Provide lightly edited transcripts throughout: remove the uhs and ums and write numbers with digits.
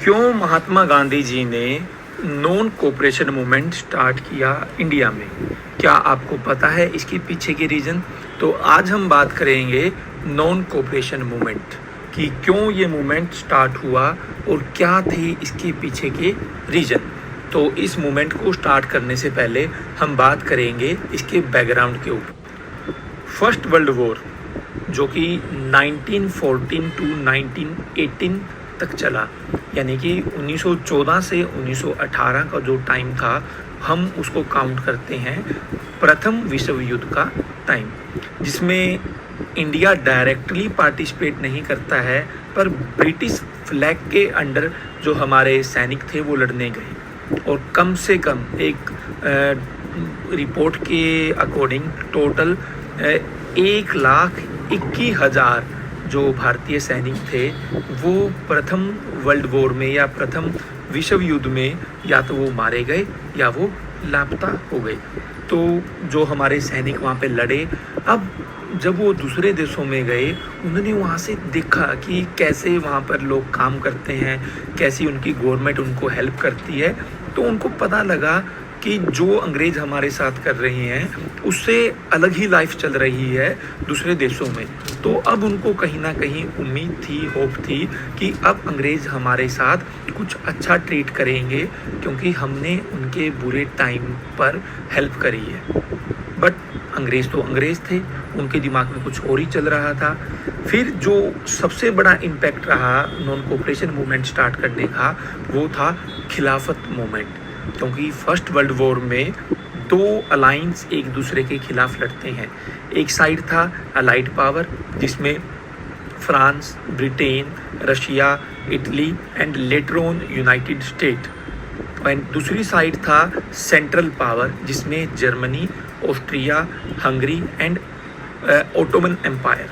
क्यों महात्मा गांधी जी ने non cooperation movement start किया इंडिया में? क्या आपको पता है इसके पीछे के रीज़न? तो आज हम बात करेंगे नॉन कोऑपरेशन मूवमेंट कि क्यों ये मूवमेंट स्टार्ट हुआ और क्या थे इसके पीछे के रीज़न। तो इस मूवमेंट को स्टार्ट करने से पहले हम बात करेंगे इसके बैकग्राउंड के ऊपर। फर्स्ट वर्ल्ड वॉर जो कि 1914 टू 1918 तक चला, यानी कि 1914 से 1918 का जो टाइम था हम उसको काउंट करते हैं प्रथम विश्व युद्ध का टाइम, जिसमें इंडिया डायरेक्टली पार्टिसिपेट नहीं करता है, पर ब्रिटिश फ्लैग के अंडर जो हमारे सैनिक थे वो लड़ने गए और कम से कम एक रिपोर्ट के अकॉर्डिंग टोटल 1,21,000 जो भारतीय सैनिक थे वो प्रथम वर्ल्ड वॉर में या प्रथम विश्व युद्ध में या तो वो मारे गए या वो लापता हो गए। तो जो हमारे सैनिक वहाँ पे लड़े, अब जब वो दूसरे देशों में गए उन्होंने वहाँ से देखा कि कैसे वहाँ पर लोग काम करते हैं, कैसी उनकी गवर्नमेंट उनको हेल्प करती है, तो उनको पता लगा कि जो अंग्रेज़ हमारे साथ कर रहे हैं उससे अलग ही लाइफ चल रही है दूसरे देशों में। तो अब उनको कहीं ना कहीं उम्मीद थी, होप थी कि अब अंग्रेज़ हमारे साथ कुछ अच्छा ट्रीट करेंगे क्योंकि हमने उनके बुरे टाइम पर हेल्प करी है। बट अंग्रेज़ तो अंग्रेज़ थे, उनके दिमाग में कुछ और ही चल रहा था। फिर जो सबसे बड़ा इम्पैक्ट रहा नॉन कोऑपरेशन मूवमेंट स्टार्ट करने का वो था खिलाफत मूवमेंट, क्योंकि फर्स्ट वर्ल्ड वॉर में दो अलायंस एक दूसरे के खिलाफ लड़ते हैं। एक साइड था अलाइड पावर जिसमें France, Britain, Russia, Italy and later on United State, and दूसरी साइड था सेंट्रल पावर जिसमें Germany, Austria, Hungary and Ottoman Empire.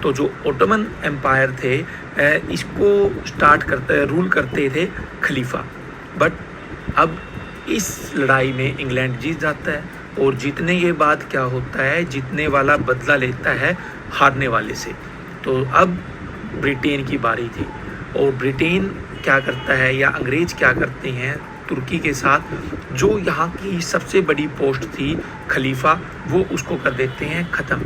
तो जो ओटोमन एम्पायर थे इसको रूल करते थे खलीफा। बट अब इस लड़ाई में इंग्लैंड जीत जाता है और जीतने के बाद क्या होता है, जीतने वाला बदला लेता है हारने वाले से। तो अब ब्रिटेन की बारी थी और ब्रिटेन क्या करता है या अंग्रेज़ क्या करते हैं, तुर्की के साथ जो यहाँ की सबसे बड़ी पोस्ट थी खलीफा, वो उसको कर देते हैं ख़त्म।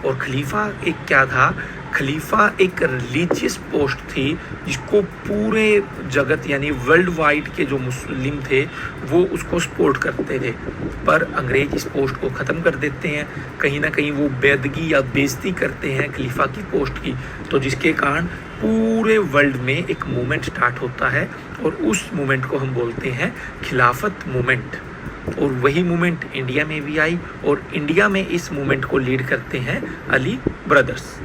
और खलीफा एक क्या था, खलीफा एक रिलीजियस पोस्ट थी जिसको पूरे जगत यानी वर्ल्ड वाइड के जो मुस्लिम थे वो उसको सपोर्ट करते थे। पर अंग्रेज इस पोस्ट को ख़त्म कर देते हैं, कहीं ना कहीं वो बेदगी या बेइज्जती करते हैं खलीफा की पोस्ट की। तो जिसके कारण पूरे वर्ल्ड में एक मूवमेंट स्टार्ट होता है और उस मूवमेंट को हम बोलते हैं खिलाफत मूवमेंट। और वही मूवमेंट इंडिया में भी आई और इंडिया में इस मूवमेंट को लीड करते हैं अली ब्रदर्स।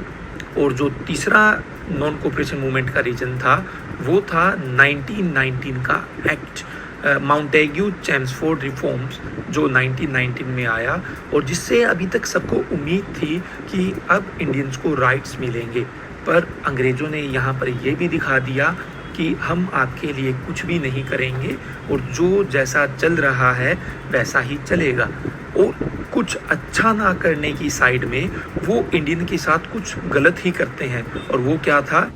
और जो तीसरा नॉन कोऑपरेशन मूवमेंट का रीजन था वो था 1919 का एक्ट माउंटेग्यू चेम्सफोर्ड रिफॉर्म्स जो 1919 में आया और जिससे अभी तक सबको उम्मीद थी कि अब इंडियंस को राइट्स मिलेंगे। पर अंग्रेज़ों ने यहाँ पर यह भी दिखा दिया कि हम आपके लिए कुछ भी नहीं करेंगे और जो जैसा चल रहा है वैसा ही चलेगा। और कुछ अच्छा ना करने की साइड में वो इंडियन के साथ कुछ गलत ही करते हैं। और वो क्या था,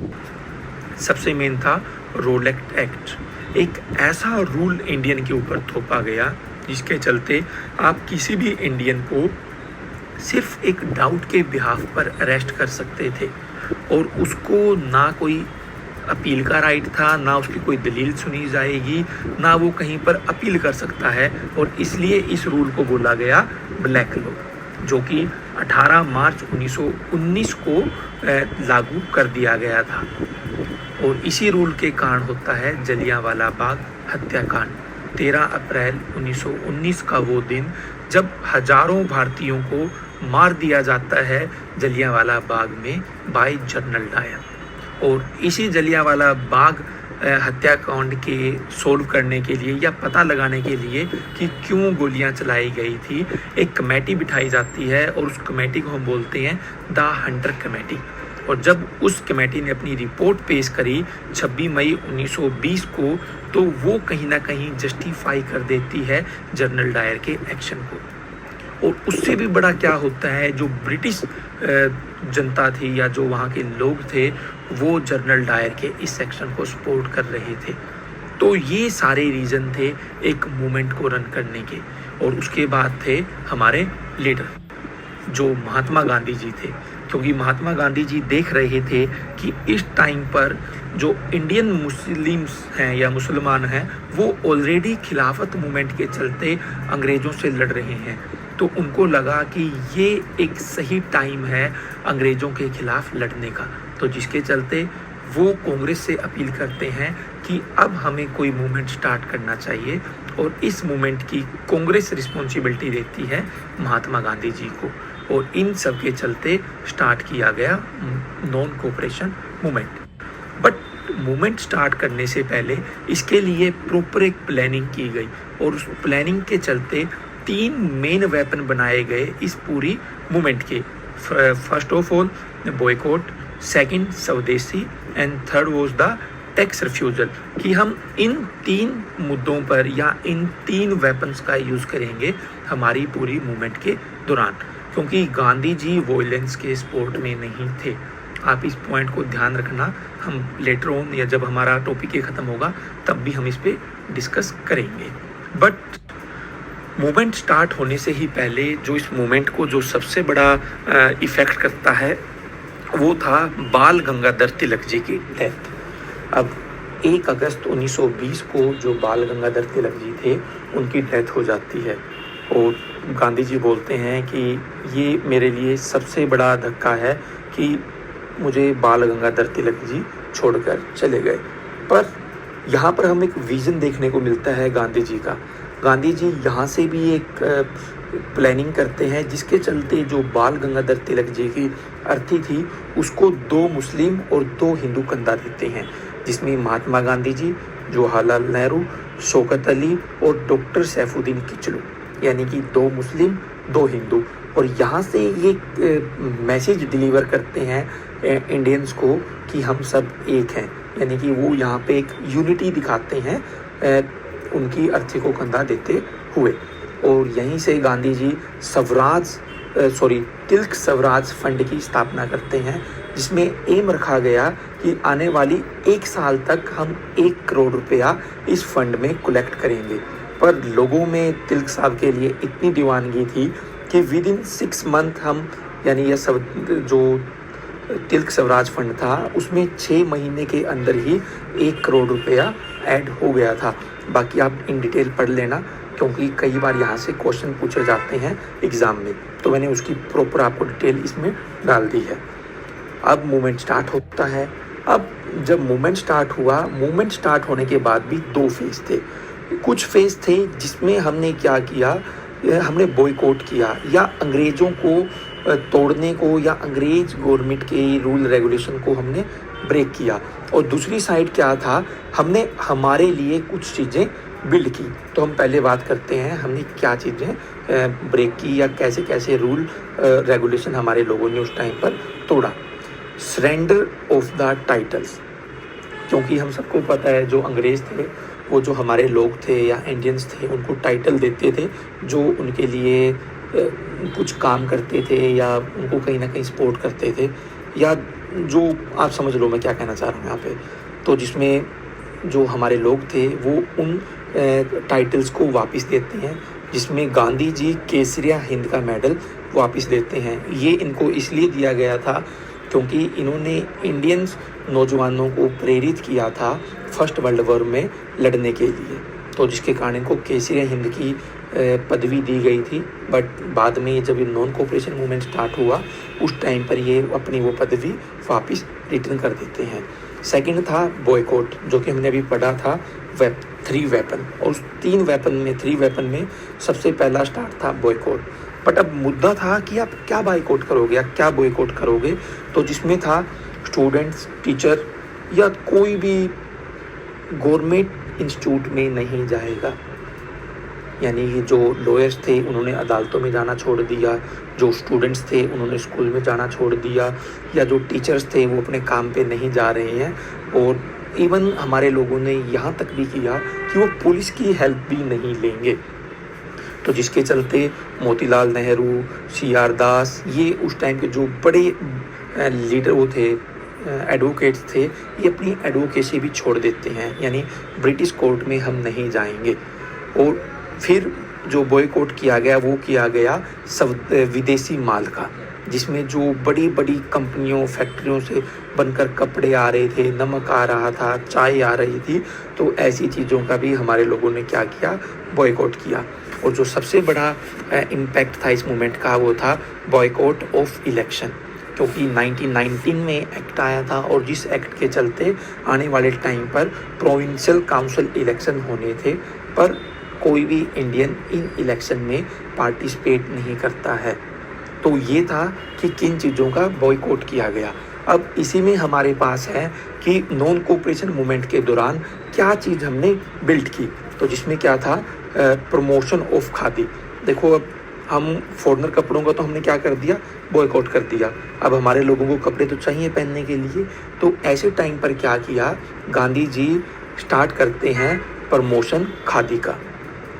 सबसे मेन था रोलेट एक्ट। एक ऐसा रूल इंडियन के ऊपर थोपा गया जिसके चलते आप किसी भी इंडियन को सिर्फ एक डाउट के बिहाफ पर अरेस्ट कर सकते थे और उसको ना कोई अपील का राइट था, ना उसकी कोई दलील सुनी जाएगी, ना वो कहीं पर अपील कर सकता है। और इसलिए इस रूल को बोला गया ब्लैक लॉ, जो कि 18 मार्च 1919 को लागू कर दिया गया था। और इसी रूल के कारण होता है जलियांवाला बाग हत्याकांड। 13 अप्रैल 1919 का वो दिन जब हजारों भारतीयों को मार दिया जाता है जलियांवाला बाग में बाय जनरल डायर। और इसी जलियांवाला बाग हत्याकांड के सोल्व करने के लिए या पता लगाने के लिए कि क्यों गोलियां चलाई गई थी, एक कमेटी बिठाई जाती है और उस कमेटी को हम बोलते हैं द हंटर कमेटी। और जब उस कमेटी ने अपनी रिपोर्ट पेश करी 26 मई 1920 को, तो वो कहीं ना कहीं जस्टिफाई कर देती है जनरल डायर के एक्शन को। और उससे भी बड़ा क्या होता है, जो ब्रिटिश जनता थी या जो वहाँ के लोग थे वो जनरल डायर के इस सेक्शन को सपोर्ट कर रहे थे। तो ये सारे रीज़न थे एक मूवमेंट को रन करने के। और उसके बाद थे हमारे लीडर जो महात्मा गांधी जी थे, क्योंकि महात्मा गांधी जी देख रहे थे कि इस टाइम पर जो इंडियन मुस्लिम्स हैं या मुसलमान हैं वो ऑलरेडी खिलाफत मूवमेंट के चलते अंग्रेज़ों से लड़ रहे हैं। तो उनको लगा कि ये एक सही टाइम है अंग्रेज़ों के खिलाफ लड़ने का। तो जिसके चलते वो कांग्रेस से अपील करते हैं कि अब हमें कोई मूवमेंट स्टार्ट करना चाहिए, और इस मूवमेंट की कांग्रेस रिस्पॉन्सिबिलिटी देती है महात्मा गांधी जी को। और इन सब के चलते स्टार्ट किया गया non cooperation movement. But movement start करने से पहले इसके लिए प्रॉपर एक प्लानिंग की गई, और उस प्लानिंग के चलते 3 मेन वेपन बनाए गए इस पूरी मूवमेंट के। First of all boycott, second Swadeshi, and third was the tax refusal, कि हम इन 3 मुद्दों पर या इन 3 वेपन्स का यूज़ करेंगे हमारी पूरी मूवमेंट के दौरान, क्योंकि गांधी जी वॉयलेंस के सपोर्ट में नहीं थे। आप इस पॉइंट को ध्यान रखना, हम लेटर ऑन या जब हमारा टॉपिक ये ख़त्म होगा तब भी हम इस पर डिस्कस करेंगे। बट मूवमेंट स्टार्ट होने से ही पहले जो इस मूवमेंट को जो सबसे बड़ा इफ़ेक्ट करता है वो था बाल गंगाधर तिलक जी की डेथ। अब 1 अगस्त 1920 को जो बाल गंगाधर तिलक जी थे उनकी डेथ हो जाती है, और गांधी जी बोलते हैं कि ये मेरे लिए सबसे बड़ा धक्का है कि मुझे बाल गंगाधर तिलक जी छोड़कर चले गए। पर यहाँ पर हम एक विज़न देखने को मिलता है गांधी जी का। गांधी जी यहाँ से भी एक प्लानिंग करते हैं जिसके चलते जो बाल गंगाधर तिलक जी की अर्थी थी उसको 2 मुस्लिम और 2 हिंदू कंधा देते हैं, जिसमें महात्मा गांधी जी, जवाहरलाल नेहरू, शौकत अली और डॉक्टर सैफुद्दीन किचलू, यानी कि 2 मुस्लिम 2 हिंदू। और यहाँ से ये मैसेज डिलीवर करते हैं इंडियंस को कि हम सब एक हैं, यानी कि वो यहाँ पे एक यूनिटी दिखाते हैं उनकी अर्थी को कंधा देते हुए। और यहीं से गांधी जी तिलक स्वराज फंड की स्थापना करते हैं, जिसमें एम रखा गया कि आने वाली 1 साल तक हम 1 करोड़ रुपया इस फंड में कलेक्ट करेंगे। पर लोगों में तिलक साहब के लिए इतनी दीवानगी थी कि विद इन 6 मंथ हम, यानी यह सब जो तिलक स्वराज फंड था उसमें 6 महीने के अंदर ही 1 करोड़ रुपया ऐड हो गया था। बाकी आप इन डिटेल पढ़ लेना, क्योंकि कई बार यहाँ से क्वेश्चन पूछे जाते हैं एग्ज़ाम में, तो मैंने उसकी प्रॉपर आपको डिटेल इसमें डाल दी है। अब मूवमेंट स्टार्ट होता है। अब जब मूवमेंट स्टार्ट हुआ, मूवमेंट स्टार्ट होने के बाद भी 2 फेज़ थे। कुछ फेज़ थे जिसमें हमने क्या किया, हमने बॉयकॉट किया या अंग्रेज़ों को तोड़ने को या अंग्रेज़ गवर्नमेंट के रूल रेगुलेशन को हमने ब्रेक किया। और दूसरी साइड क्या था, हमने हमारे लिए कुछ चीज़ें बिल्ड की। तो हम पहले बात करते हैं हमने क्या चीज़ें ब्रेक की या कैसे कैसे रूल रेगुलेशन हमारे लोगों ने उस टाइम पर तोड़ा। सरेंडर ऑफ द टाइटल्स, क्योंकि हम सबको पता है जो अंग्रेज़ थे वो जो हमारे लोग थे या इंडियंस थे उनको टाइटल देते थे जो उनके लिए कुछ काम करते थे या उनको कहीं ना कहीं सपोर्ट करते थे, या जो आप समझ लो मैं क्या कहना चाह रहा हूँ यहाँ पे। तो जिसमें जो हमारे लोग थे वो उन टाइटल्स को वापस देते हैं, जिसमें गांधी जी केसरिया हिंद का मेडल वापस देते हैं। ये इनको इसलिए दिया गया था क्योंकि इन्होंने इंडियंस नौजवानों को प्रेरित किया था फर्स्ट वर्ल्ड वॉर में लड़ने के लिए, तो जिसके कारण इनको केसरिया हिंद की पदवी दी गई थी। बट बाद में जब ये नॉन कोऑपरेशन मूवमेंट स्टार्ट हुआ उस टाइम पर ये अपनी वो पदवी वापस रिटर्न कर देते हैं। सेकंड था बॉयकॉट, जो कि हमने अभी पढ़ा था 3 वेपन, और उस 3 वेपन में सबसे पहला स्टार्ट था बॉयकॉट। बट अब मुद्दा था कि आप क्या बॉयकॉट करोगे या क्या बॉयकॉट करोगे, तो जिसमें था स्टूडेंट्स, टीचर या कोई भी गवर्नमेंट इंस्टीट्यूट में नहीं जाएगा। यानी कि जो लॉयर्स थे उन्होंने अदालतों में जाना छोड़ दिया, जो स्टूडेंट्स थे उन्होंने स्कूल में जाना छोड़ दिया, या जो टीचर्स थे वो अपने काम पे नहीं जा रहे हैं। और इवन हमारे लोगों ने यहाँ तक भी किया कि वो पुलिस की हेल्प भी नहीं लेंगे। तो जिसके चलते मोतीलाल नेहरू, CR दास, ये उस टाइम के जो बड़े लीडर वो थे एडवोकेट्स थे, ये अपनी एडवोकेसी भी छोड़ देते हैं, यानी ब्रिटिश कोर्ट में हम नहीं जाएंगे। और फिर जो बॉयकॉट किया गया वो किया गया सब विदेशी माल का, जिसमें जो बड़ी बड़ी कंपनियों फैक्ट्रियों से बनकर कपड़े आ रहे थे, नमक आ रहा था, चाय आ रही थी, तो ऐसी चीज़ों का भी हमारे लोगों ने क्या किया, बॉयकॉट किया। और जो सबसे बड़ा इम्पैक्ट था इस मूवमेंट का वो था बॉयकॉट ऑफ इलेक्शन, क्योंकि 1919 में एक्ट आया था और जिस एक्ट के चलते आने वाले टाइम पर प्रोविंशियल काउंसिल इलेक्शन होने थे, पर कोई भी इंडियन इन इलेक्शन में पार्टिसिपेट नहीं करता है। तो ये था कि किन चीज़ों का बॉयकॉट किया गया। अब इसी में हमारे पास है कि नॉन कोऑपरेशन मूवमेंट के दौरान क्या चीज़ हमने बिल्ड की, तो जिसमें क्या था, प्रमोशन ऑफ खादी। देखो अब हम फॉरेनर कपड़ों का तो हमने क्या कर दिया, बॉयकॉट कर दिया। अब हमारे लोगों को कपड़े तो चाहिए पहनने के लिए, तो ऐसे टाइम पर क्या किया, गांधी जी स्टार्ट करते हैं प्रमोशन खादी का,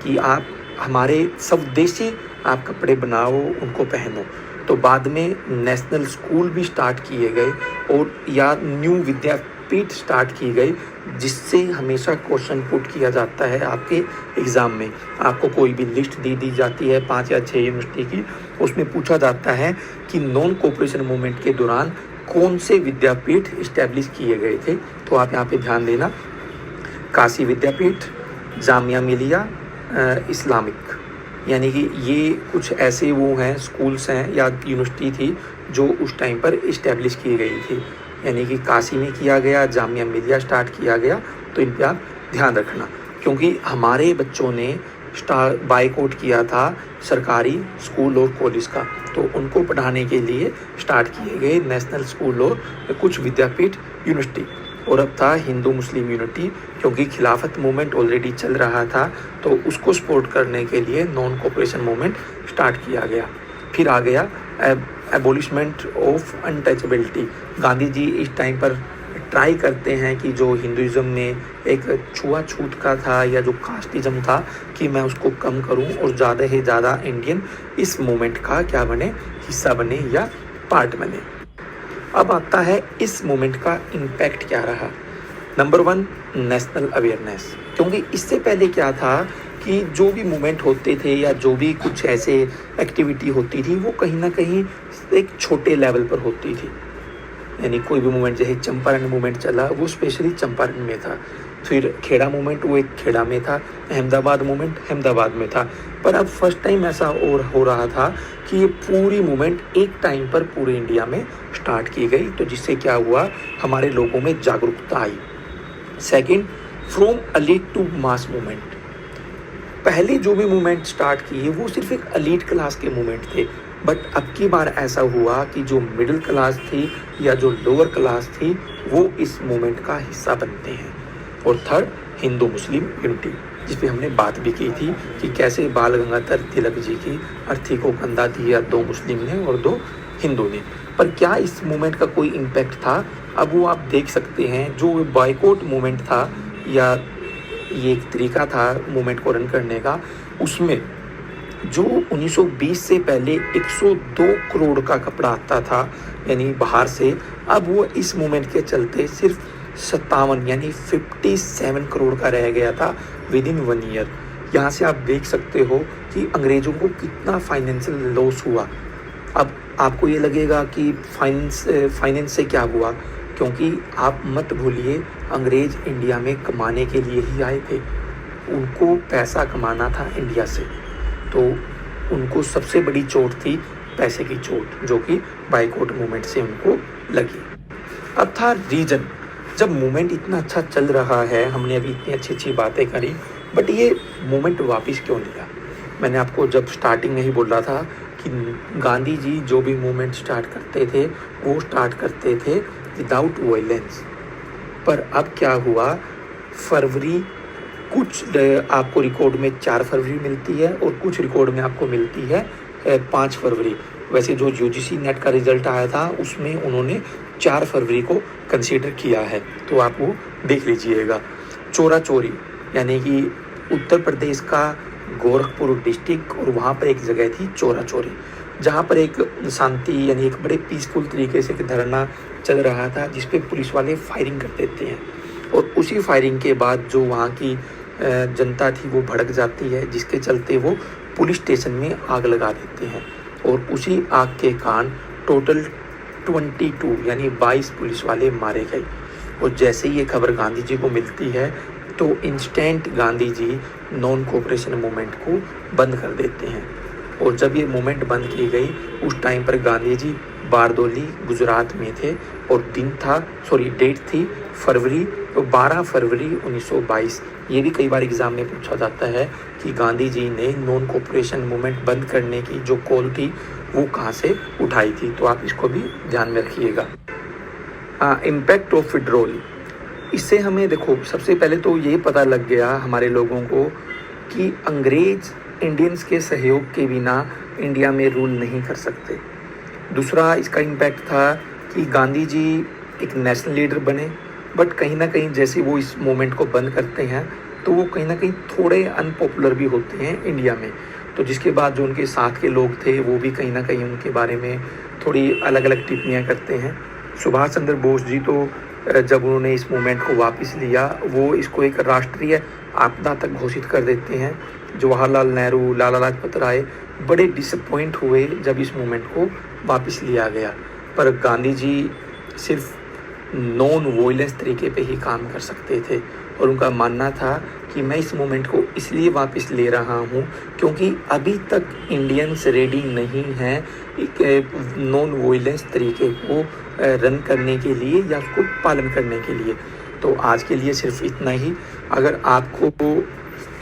कि आप हमारे स्वदेशी आप कपड़े बनाओ, उनको पहनो। तो बाद में नेशनल स्कूल भी स्टार्ट किए गए और या न्यू विद्यापीठ स्टार्ट की गई, जिससे हमेशा क्वेश्चन पुट किया जाता है आपके एग्ज़ाम में। आपको कोई भी लिस्ट दी जाती है 5 या 6 यूनिवर्सिटी की, उसमें पूछा जाता है कि नॉन कोऑपरेशन मूवमेंट के दौरान कौन से विद्यापीठ इस्टेब्लिश किए गए थे। तो आप यहाँ पे ध्यान देना, काशी विद्यापीठ, जामिया मिलिया इस्लामिक, यानी कि ये कुछ ऐसे वो हैं स्कूल्स हैं या यूनिवर्सिटी थी जो उस टाइम पर इस्टेब्लिश की गई थी। यानी कि काशी में किया गया, जामिया मिलिया स्टार्ट किया गया। तो इन पे आप ध्यान रखना, क्योंकि हमारे बच्चों ने बायकॉट किया था सरकारी स्कूल और कॉलेज का, तो उनको पढ़ाने के लिए स्टार्ट किए गए नेशनल स्कूल और कुछ विद्यापीठ यूनिवर्सिटी। और अब था हिंदू मुस्लिम यूनिटी, क्योंकि खिलाफत मूवमेंट ऑलरेडी चल रहा था, तो उसको सपोर्ट करने के लिए नॉन कोऑपरेशन मूवमेंट स्टार्ट किया गया। फिर आ गया एबोलिशमेंट ऑफ अनटचेबिलिटी। गांधी जी इस टाइम पर ट्राई करते हैं कि जो हिंदुज़म में एक छुआछूत का था या जो कास्टिज़म था, कि मैं उसको कम करूं और ज़्यादा से ज़्यादा इंडियन इस मूवमेंट का क्या बने, हिस्सा बने या पार्ट बने। अब आता है इस मूवमेंट का इम्पैक्ट क्या रहा। नंबर 1, नेशनल अवेयरनेस, क्योंकि इससे पहले क्या था कि जो भी मूवमेंट होते थे या जो भी कुछ ऐसे एक्टिविटी होती थी, वो कहीं ना कहीं एक छोटे लेवल पर होती थी। यानी कोई भी मूवमेंट, जैसे चंपारण मूवमेंट चला, वो स्पेशली चंपारण में था। फिर खेड़ा मूवमेंट, वो एक खेड़ा में था। अहमदाबाद मूवमेंट अहमदाबाद में था। पर अब फर्स्ट टाइम ऐसा और हो रहा था कि ये पूरी मूवमेंट एक टाइम पर पूरे इंडिया में स्टार्ट की गई, तो जिससे क्या हुआ, हमारे लोगों में जागरूकता आई। Second, from elite to mass movement. पहले जो भी मूवमेंट स्टार्ट किए वो सिर्फ एक एलीट क्लास के मूवमेंट थे, बट अब की बार ऐसा हुआ कि जो मिडिल क्लास थी या जो लोअर क्लास थी वो इस मूवमेंट का हिस्सा बनते हैं। और थर्ड, हिंदू मुस्लिम यूनिटी, जिस पे हमने बात भी की थी कि कैसे बाल गंगाधर तिलक जी की अर्थी को कंधा दिया 2 मुस्लिम ने और 2 हिंदू ने। पर क्या इस मूवमेंट का कोई इम्पैक्ट था? अब वो आप देख सकते हैं, जो बॉयकॉट मूवमेंट था या ये एक तरीका था मूवमेंट को रन करने का, उसमें जो 1920 से पहले 102 करोड़ का कपड़ा आता था यानी बाहर से, अब वो इस मूवमेंट के चलते सिर्फ 57 यानी 57 करोड़ का रह गया था विद इन 1 ईयर। यहाँ से आप देख सकते हो कि अंग्रेज़ों को कितना फाइनेंशियल लॉस हुआ। अब आपको ये लगेगा कि फाइनेंस से क्या हुआ, क्योंकि आप मत भूलिए अंग्रेज़ इंडिया में कमाने के लिए ही आए थे, उनको पैसा कमाना था इंडिया से, तो उनको सबसे बड़ी चोट थी पैसे की चोट, जो कि बायकॉट मूवमेंट से उनको लगी। अब था रीजन, जब मूवमेंट इतना अच्छा चल रहा है, हमने अभी इतनी अच्छी अच्छी बातें करी, बट ये मूवमेंट वापस क्यों लिया? मैंने आपको जब स्टार्टिंग में ही बोला था कि गांधी जी जो भी मूवमेंट स्टार्ट करते थे वो स्टार्ट करते थे विदाउट वायलेंस। पर अब क्या हुआ, फरवरी कुछ आपको रिकॉर्ड में 4 फरवरी मिलती है और कुछ रिकॉर्ड में आपको मिलती है 5 फरवरी। वैसे जो यूजीसी नेट का रिजल्ट आया था उसमें उन्होंने 4 फरवरी को कंसीडर किया है, तो आप वो देख लीजिएगा। चोरा चोरी यानी कि उत्तर प्रदेश का गोरखपुर डिस्ट्रिक्ट, और वहाँ पर एक जगह थी चोरा चोरी, जहाँ पर एक शांति यानी एक बड़े पीसफुल तरीके से धरना चल रहा था जिस पे पुलिस वाले फायरिंग कर देते हैं, और उसी फायरिंग के बाद जो वहाँ की जनता थी वो भड़क जाती है, जिसके चलते वो पुलिस स्टेशन में आग लगा देते हैं, और उसी आग के कारण टोटल 22 यानी 22 पुलिस वाले मारे गए। और जैसे ही ये खबर गांधी जी को मिलती है तो instant Gandhi ji non cooperation movement को बंद कर देते हैं। और जब ये मूवमेंट बंद की गई उस टाइम पर गांधी जी बारदोली गुजरात में थे, और डेट थी फरवरी, तो 12 फरवरी 1922। ये भी कई बार एग्ज़ाम में पूछा जाता है कि गांधी जी ने नॉन कोऑपरेशन मूवमेंट बंद करने की जो कॉल थी वो कहाँ से उठाई थी, तो आप इसको भी ध्यान में रखिएगा। इम्पैक्ट ऑफ विड्रॉल, इससे हमें देखो सबसे पहले तो ये पता लग गया हमारे लोगों को कि अंग्रेज इंडियंस के सहयोग के बिना इंडिया में रूल नहीं कर सकते। दूसरा इसका इम्पैक्ट था कि गांधी जी एक नेशनल लीडर बने, बट कहीं ना कहीं जैसे वो इस मूवमेंट को बंद करते हैं तो वो कहीं ना कहीं थोड़े अनपॉपुलर भी होते हैं इंडिया में। तो जिसके बाद जो उनके साथ के लोग थे वो भी कहीं ना कहीं उनके बारे में थोड़ी अलग अलग टिप्पणियाँ करते हैं। सुभाष चंद्र बोस जी तो जब उन्होंने इस मूवमेंट को वापस लिया वो इसको एक राष्ट्रीय आपदा तक घोषित कर देते हैं। जवाहरलाल नेहरू, लाला लाजपत राय बड़े डिसअपॉइंट हुए जब इस मूवमेंट को वापस लिया गया, पर गांधी जी सिर्फ नॉन वॉयलेंस तरीके पे ही काम कर सकते थे, और उनका मानना था कि मैं इस मूवमेंट को इसलिए वापस ले रहा हूँ क्योंकि अभी तक इंडियंस रेडी नहीं हैं एक नॉन वॉयलेंस तरीके को रन करने के लिए या उसको पालन करने के लिए। तो आज के लिए सिर्फ इतना ही। अगर आपको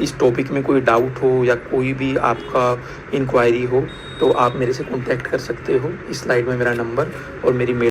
इस टॉपिक में कोई डाउट हो या कोई भी आपका इंक्वायरी हो तो आप मेरे से कांटेक्ट कर सकते हो। इस स्लाइड में मेरा नंबर और मेरी मेल